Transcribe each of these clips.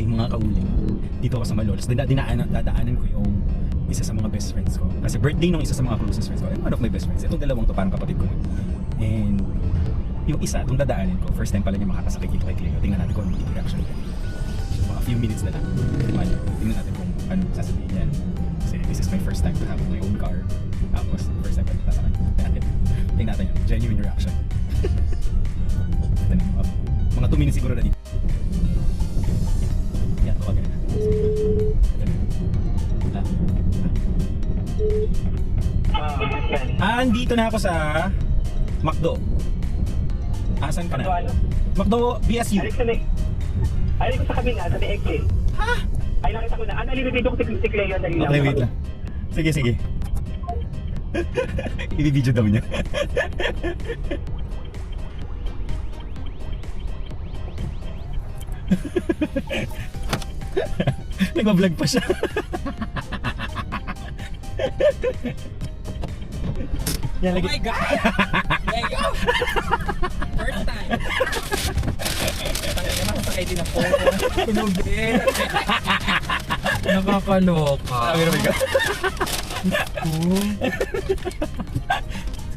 Hi mga kauling. Dito ako sa Malolos. Dadaanan ko yung isa sa mga best friends ko. Kasi birthday nung isa sa mga closest friends ko. And one of my best friends. Itong dalawang to parang kapatid ko. And yung isa, itong dadaanin ko. First time pala niya makakasakay dito kay Cleo. Tingnan natin kung ano yung reaction niya. So mga few minutes na lang. Tingnan natin kung ano sasabihin niya. Kasi this is my first time to have my own car. Tapos first time pa rin tatakay. Tingnan natin yung genuine reaction. Mga 2 minutes siguro na dito. Yan, ito agad. Andito na ako sa McDo. Asan ka na? McDo BSU. Ay, ko sa kabila, sa may exit. Ha? Ay, nakita ko na. Nalilibid ko si Cleo. Okay, wait lang. Sige, sige. I-video daw niya. Nagbablog pa siya. Yan, lagi. Oh my God! There you go! First time! Tangin na, masakay din ako. Tunog din. Nakakaloka. Sabi naman ka.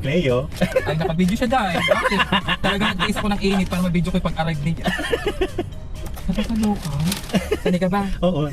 Cleo. Ay, naka-video siya dahil. Bakit? Talaga nag-taste ako ng init para ma-video ko yung pag-arrive niya. Nakakaloka. Sanay ka ba? Oo.